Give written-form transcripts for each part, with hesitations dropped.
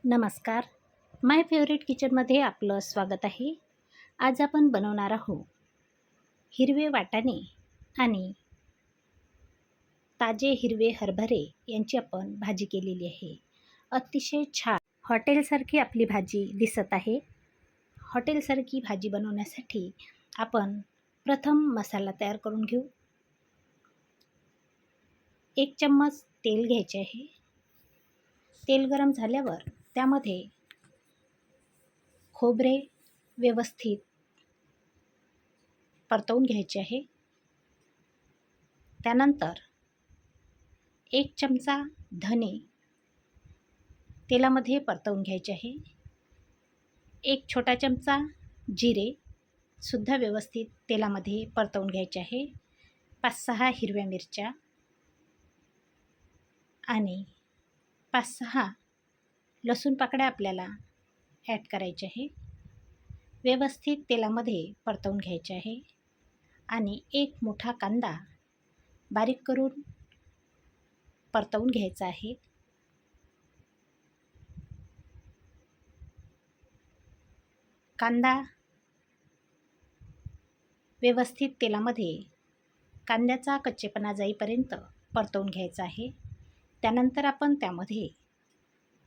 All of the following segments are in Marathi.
नमस्कार. माय फेवरेट किचनमध्ये आपलं स्वागत आहे. आज आपण बनवणार आहोत हिरवे वाटाणे आणि ताजे हिरवे हरभरे यांची आपण भाजी केलेली आहे. अतिशय छान हॉटेलसारखी आपली भाजी दिसत आहे. हॉटेलसारखी भाजी बनवण्यासाठी आपण प्रथम मसाला तयार करून घेऊ. 1 चम्मच तेल घ्यायचे आहे. तेल गरम झाल्यावर त्यामध्ये खोबरे व्यवस्थित परतवून घ्यायचे आहे. त्यानंतर 1 चमचा धने तेलामध्ये परतवून घ्यायचे आहे. 1 छोटा चमचा जिरे सुद्धा व्यवस्थित तेलामध्ये परतवून घ्यायचे आहे. 5-6 हिरव्या मिरच्या आणि 5-6 लसूण पाकळ्या आपल्याला ॲड करायचे आहे. व्यवस्थित तेलामध्ये परतवून घ्यायचे आहे आणि 1 मोठा कांदा बारीक करून परतवून घ्यायचा आहे. कांदा व्यवस्थित तेलामध्ये कांद्याचा कच्चेपणा जाईपर्यंत परतवून घ्यायचा आहे. त्यानंतर आपण त्यामध्ये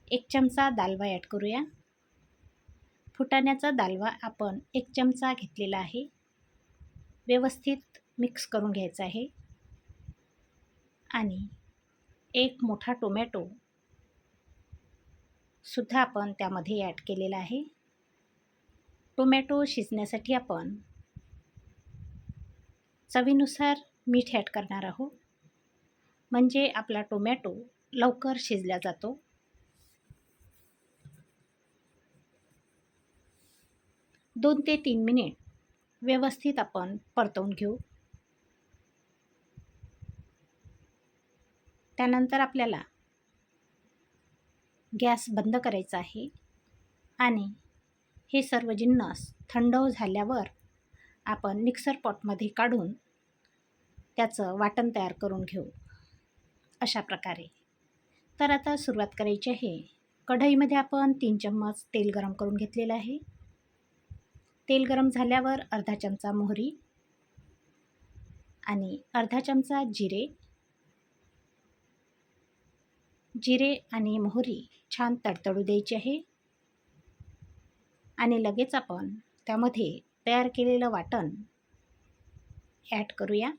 1 चमचा दालवा ॲड करूया. फुटाण्याचा दालवा आपण 1 चमचा घेतलेला आहे. व्यवस्थित मिक्स करून घ्यायचा आहे आणि 1 मोठा टोमॅटो सुद्धा आपण त्यामध्ये ॲड केलेला आहे. टोमॅटो शिजण्यासाठी आपण चवीनुसार मीठ ॲड करणार आहोत, म्हणजे आपला टोमॅटो लवकर शिजला जातो. 2 ते 3 मिनिट व्यवस्थित आपण परतवून घेऊ. त्यानंतर आपल्याला गॅस बंद करायचा आहे आणि हे सर्व जिन्नस थंड झाल्यावर आपण मिक्सर पॉटमध्ये काढून त्याचं वाटण तयार करून घेऊ अशा प्रकारे. तर आता सुरुवात करायची आहे. कढईमध्ये आपण 3 चम्मच तेल गरम करून घेतलेलं आहे. तेल गरम झाल्यावर अर्धा चमचा मोहरी आणि अर्धा चमचा जिरे आणि मोहरी छान तडतडू द्यायची आहे आणि लगेच आपण त्यामध्ये तयार केलेलं वाटण ॲड करूया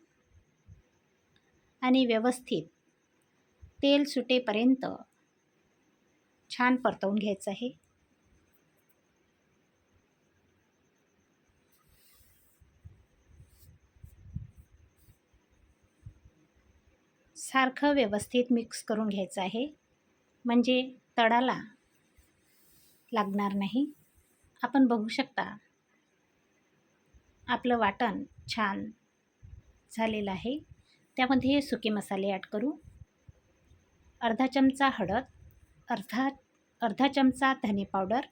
आणि व्यवस्थित तेल सुटेपर्यंत छान परतवून घ्यायचं आहे. सारखं व्यवस्थित मिक्स करून घ्यायचं आहे, म्हणजे तळाला लागणार नाही. आपण बघू शकता आपलं वाटण छान झालेलं आहे. त्यामध्ये सुके मसाले ॲड करू. अर्धा चमचा हळद, अर्धा चमचा धने पावडर,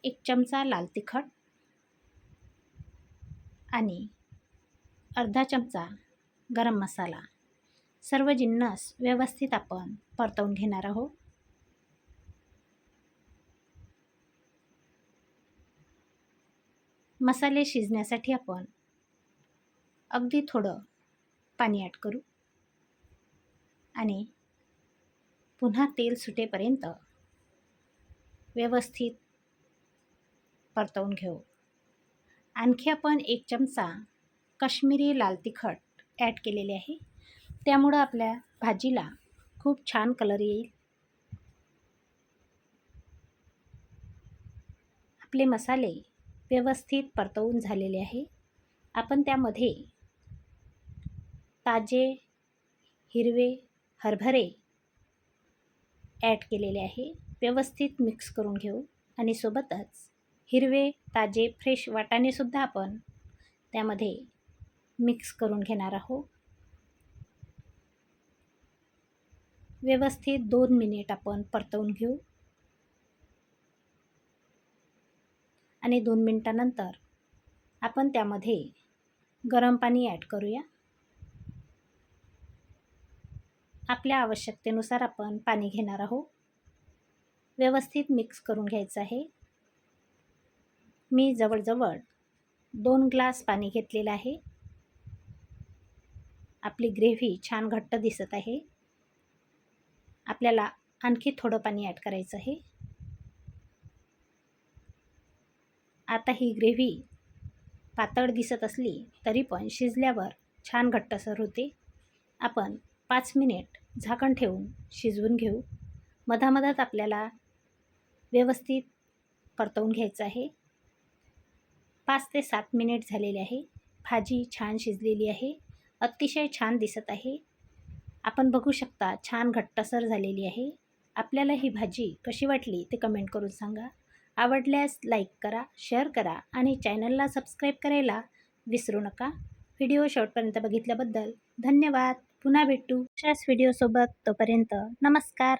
1 चमचा लाल तिखट आणि अर्धा चमचा गरम मसाला. सर्व जिन्नस व्यवस्थित आपण परतवून घेणार आहोत. मसाले शिजण्यासाठी आपण अगदी थोडं पाणी ॲड करू आणि पुन्हा तेल सुटेपर्यंत व्यवस्थित परतवून घेऊ. आणखी आपण 1 चमचा काश्मीरी लाल तिखट ॲड केलेले आहे. त्यामुळं आपल्या भाजीला खूप छान कलर येईल. आपले मसाले व्यवस्थित परतवून झालेले आहे. आपण त्यामध्ये ताजे हिरवे हरभरे ॲड केलेले आहे. व्यवस्थित मिक्स करून घेऊ आणि सोबतच हिरवे ताजे फ्रेश वाटाणेसुद्धा आपण त्यामध्ये मिक्स करून घेणार आहोत. व्यवस्थित 2 मिनिट आपण परतवून घेऊ आणि 2 मिनिटानंतर आपण त्यामध्ये गरम पाणी ॲड करूया. आपल्या आवश्यकतेनुसार आपण पाणी घेणार आहोत. व्यवस्थित मिक्स करून घ्यायचं आहे. मी जवळजवळ 2 ग्लास पाणी घेतलेलं आहे. आपली ग्रेव्ही छान घट्ट दिसत आहे. आपल्याला आणखी थोडं पाणी ॲड करायचं आहे. आता ही ग्रेव्ही पातळ दिसत असली तरी पण शिजल्यावर छान घट्टसर होते. आपण 5 मिनिट झाकण ठेवून शिजवून घेऊ. मधामधात आपल्याला व्यवस्थित परतवून घ्यायचं आहे. 5 ते 7 मिनिट झालेले आहे. भाजी छान शिजलेली आहे. अतिशय छान दिसत आहे. आपण बघू शकता छान घट्टसर झालेली आहे. आपल्याला ही भाजी कशी वाटली ते कमेंट करून सांगा. आवडल्यास लाईक करा, शेअर करा आणि चॅनलला सबस्क्राईब करायला विसरू नका. व्हिडिओ शेवटपर्यंत बघितल्याबद्दल धन्यवाद. पुन्हा भेटू अशाच व्हिडिओसोबत. तोपर्यंत नमस्कार.